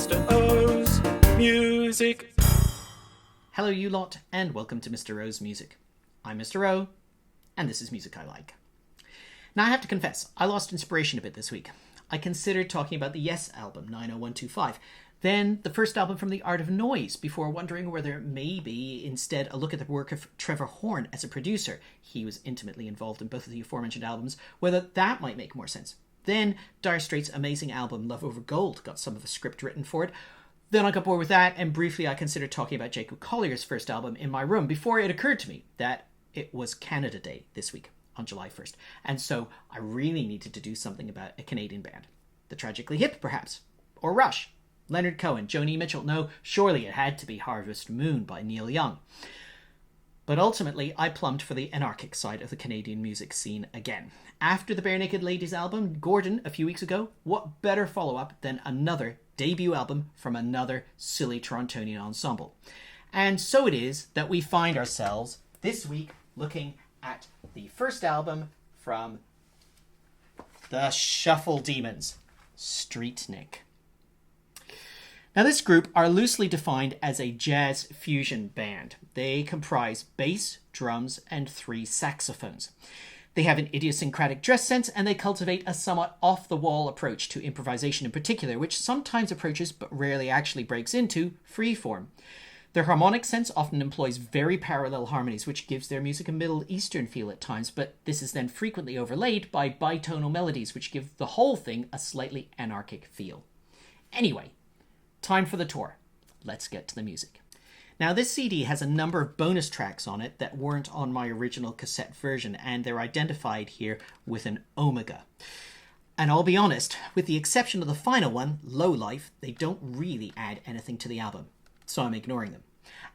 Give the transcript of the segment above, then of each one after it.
Mr. O's Music. Hello you lot, and welcome to Mr. O's Music. I'm Mr. O, and this is music I like. Now I have to confess, I lost inspiration a bit this week. I considered talking about the Yes album, 90125, then the first album from The Art of Noise, before wondering whether maybe instead a look at the work of Trevor Horn as a producer, he was intimately involved in both of the aforementioned albums, whether that might make more sense. Then Dire Straits' amazing album Love Over Gold got some of a script written for it. Then I got bored with that, and briefly I considered talking about Jacob Collier's first album, In My Room, before it occurred to me that it was Canada Day this week, on July 1st. And so I really needed to do something about a Canadian band. The Tragically Hip, perhaps. Or Rush. Leonard Cohen, Joni Mitchell. No, surely it had to be Harvest Moon by Neil Young. But ultimately, I plumbed for the anarchic side of the Canadian music scene again. After the Bare Naked Ladies album, Gordon, a few weeks ago, what better follow-up than another debut album from another silly Torontonian ensemble? And so it is that we find ourselves this week looking at the first album from the Shuffle Demons, Streetnik. Now this group are loosely defined as a jazz fusion band. They comprise bass, drums, and 3 saxophones. They have an idiosyncratic dress sense, and they cultivate a somewhat off-the-wall approach to improvisation in particular, which sometimes approaches, but rarely actually breaks into, freeform. Their harmonic sense often employs very parallel harmonies, which gives their music a Middle Eastern feel at times, but this is then frequently overlaid by bitonal melodies, which give the whole thing a slightly anarchic feel. Anyway, time for the tour. Let's get to the music. Now this CD has a number of bonus tracks on it that weren't on my original cassette version, and they're identified here with an omega. And I'll be honest, with the exception of the final one, Low Life, they don't really add anything to the album, so I'm ignoring them.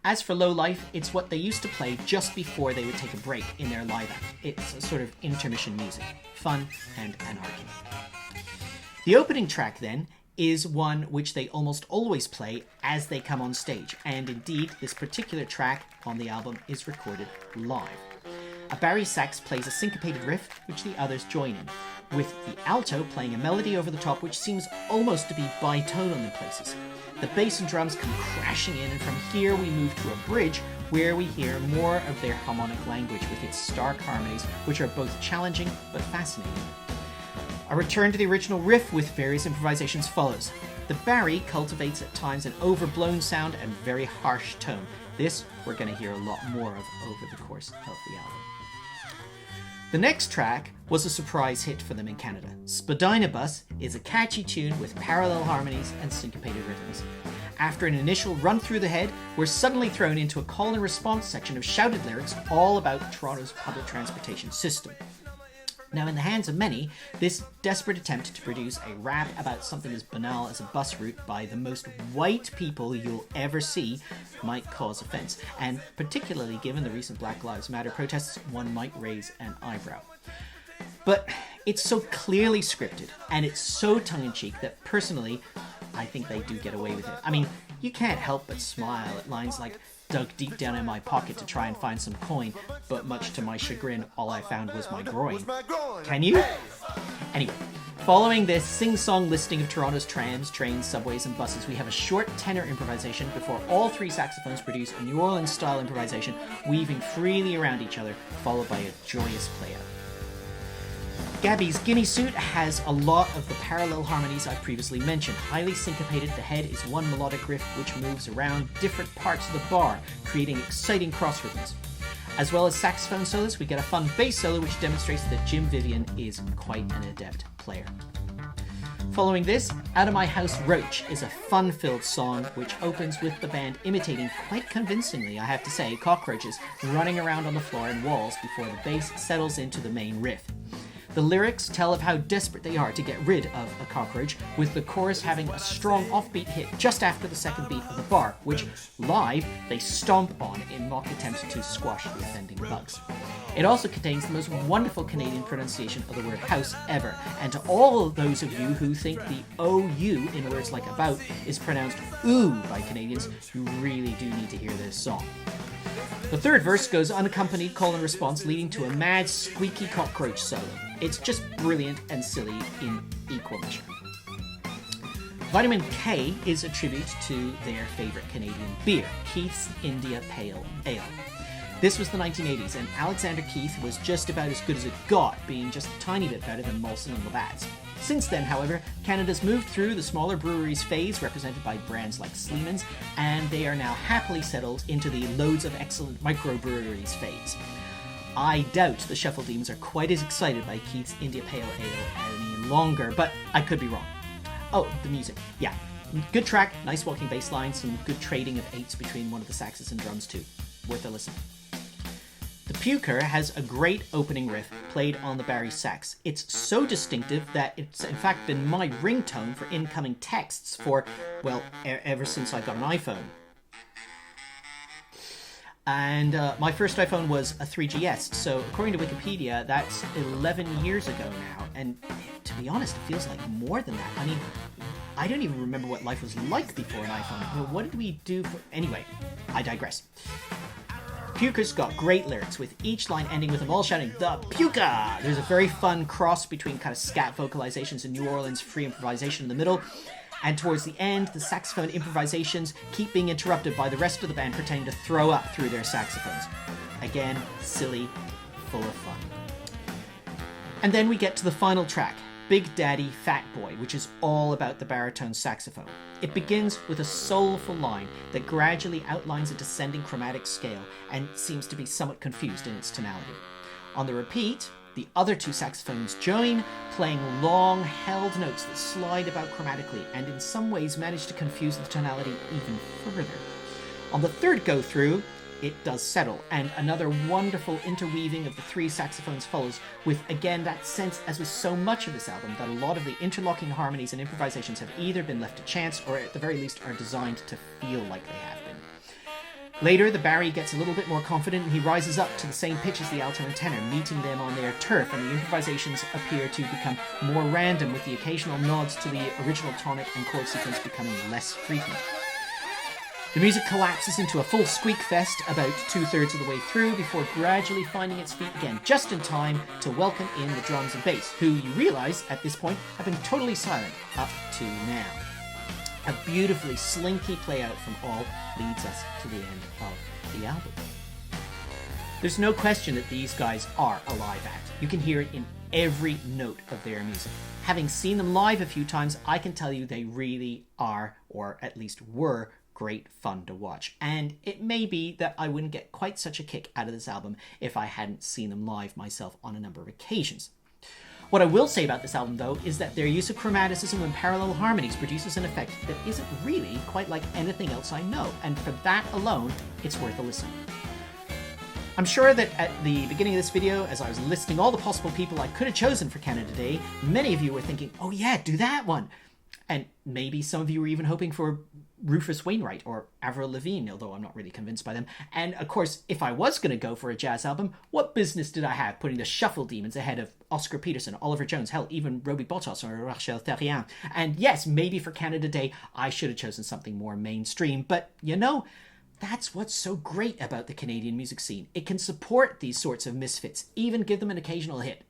As for Low Life, it's what they used to play just before they would take a break in their live act. It's a sort of intermission music, fun and anarchic. The opening track then is one which they almost always play as they come on stage, and indeed this particular track on the album is recorded live. A Barry sax plays a syncopated riff which the others join in, with the alto playing a melody over the top which seems almost to be bitonal in places. The bass and drums come crashing in, and from here we move to a bridge where we hear more of their harmonic language with its stark harmonies, which are both challenging but fascinating. A return to the original riff with various improvisations follows. The Barry cultivates at times an overblown sound and very harsh tone. This we're going to hear a lot more of over the course of the album. The next track was a surprise hit for them in Canada. Spadina Bus is a catchy tune with parallel harmonies and syncopated rhythms. After an initial run through the head, we're suddenly thrown into a call and response section of shouted lyrics all about Toronto's public transportation system. Now, in the hands of many, this desperate attempt to produce a rap about something as banal as a bus route by the most white people you'll ever see might cause offence, and particularly given the recent Black Lives Matter protests, one might raise an eyebrow. But it's so clearly scripted, and it's so tongue-in-cheek that personally, I think they do get away with it. I mean, you can't help but smile at lines like, "Dug deep down in my pocket to try and find some coin, but much to my chagrin, all I found was my groin." Can you? Anyway, following this sing-song listing of Toronto's trams, trains, subways, and buses, we have a short tenor improvisation before all 3 saxophones produce a New Orleans-style improvisation, weaving freely around each other, followed by a joyous play-out. Gabby's Guinea Suit has a lot of the parallel harmonies I previously mentioned. Highly syncopated, the head is one melodic riff which moves around different parts of the bar, creating exciting cross rhythms. As well as saxophone solos, we get a fun bass solo which demonstrates that Jim Vivian is quite an adept player. Following this, Out of My House Roach is a fun-filled song which opens with the band imitating quite convincingly, I have to say, cockroaches running around on the floor and walls before the bass settles into the main riff. The lyrics tell of how desperate they are to get rid of a cockroach, with the chorus having a strong offbeat hit just after the second beat of the bar, which, live, they stomp on in mock attempts to squash the offending bugs. It also contains the most wonderful Canadian pronunciation of the word house ever, and to all of those of you who think the OU in words like about is pronounced ooh by Canadians, you really do need to hear this song. The third verse goes unaccompanied call and response, leading to a mad, squeaky cockroach solo. It's just brilliant and silly in equal measure. Vitamin K is a tribute to their favourite Canadian beer, Keith's India Pale Ale. This was the 1980s, and Alexander Keith was just about as good as it got, being just a tiny bit better than Molson and Labatt's. Since then, however, Canada's moved through the smaller breweries phase, represented by brands like Sleeman's, and they are now happily settled into the loads of excellent microbreweries phase. I doubt the Shuffle Demons are quite as excited by Keith's India Pale Ale any longer, but I could be wrong. Oh, the music. Yeah. Good track, nice walking bass line, some good trading of eights between one of the saxes and drums too. Worth a listen. The Puker has a great opening riff played on the Barry sax. It's so distinctive that it's in fact been my ringtone for incoming texts for, well, ever since I got an iPhone. And my first iPhone was a 3GS, so according to Wikipedia, that's 11 years ago now. And to be honest, it feels like more than that. I mean, I don't even remember what life was like before an iPhone. You know, what did we do for... Anyway, I digress. Puker's got great lyrics, with each line ending with them all shouting, "The Puka!" There's a very fun cross between kind of scat vocalizations and New Orleans free improvisation in the middle. And towards the end, the saxophone improvisations keep being interrupted by the rest of the band pretending to throw up through their saxophones. Again, silly, full of fun. And then we get to the final track, Big Daddy Fat Boy, which is all about the baritone saxophone. It begins with a soulful line that gradually outlines a descending chromatic scale and seems to be somewhat confused in its tonality. On the repeat, the other two saxophones join, playing long, held notes that slide about chromatically and in some ways manage to confuse the tonality even further. On the third go-through, it does settle, and another wonderful interweaving of the three saxophones follows, with again that sense, as with so much of this album, that a lot of the interlocking harmonies and improvisations have either been left to chance or at the very least are designed to feel like they have been. Later, the Barry gets a little bit more confident and he rises up to the same pitch as the alto and tenor, meeting them on their turf, and the improvisations appear to become more random, with the occasional nods to the original tonic and chord sequence becoming less frequent. The music collapses into a full squeak fest about 2/3 of the way through before gradually finding its feet again, just in time to welcome in the drums and bass, who you realise at this point have been totally silent up to now. A beautifully slinky play-out from all leads us to the end of the album. There's no question that these guys are a live act. You can hear it in every note of their music. Having seen them live a few times, I can tell you they really are, or at least were, great fun to watch. And it may be that I wouldn't get quite such a kick out of this album if I hadn't seen them live myself on a number of occasions. What I will say about this album, though, is that their use of chromaticism and parallel harmonies produces an effect that isn't really quite like anything else I know, and for that alone, it's worth a listen. I'm sure that at the beginning of this video, as I was listing all the possible people I could have chosen for Canada Day, many of you were thinking, oh yeah, do that one. And maybe some of you were even hoping for Rufus Wainwright or Avril Lavigne, although I'm not really convinced by them. And of course, if I was going to go for a jazz album, what business did I have putting the Shuffle Demons ahead of Oscar Peterson, Oliver Jones, hell, even Roby Bottas or Rachel Therrien? And yes, maybe for Canada Day, I should have chosen something more mainstream. But, you know, that's what's so great about the Canadian music scene. It can support these sorts of misfits, even give them an occasional hit.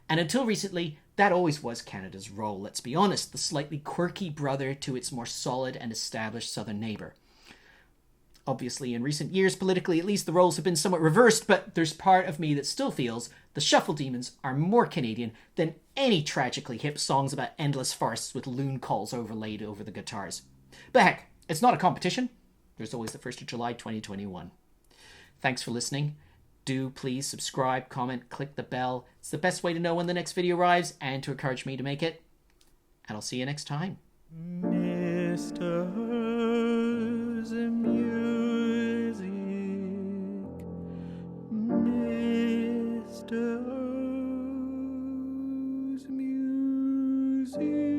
And until recently, that always was Canada's role, let's be honest, the slightly quirky brother to its more solid and established southern neighbour. Obviously, in recent years, politically at least, the roles have been somewhat reversed, but there's part of me that still feels the Shuffle Demons are more Canadian than any tragically hip songs about endless forests with loon calls overlaid over the guitars. But heck, it's not a competition. There's always the 1st of July 2021. Thanks for listening. Do please subscribe, comment, click the bell. It's the best way to know when the next video arrives and to encourage me to make it. And I'll see you next time. Mr. Music. Mr. Music.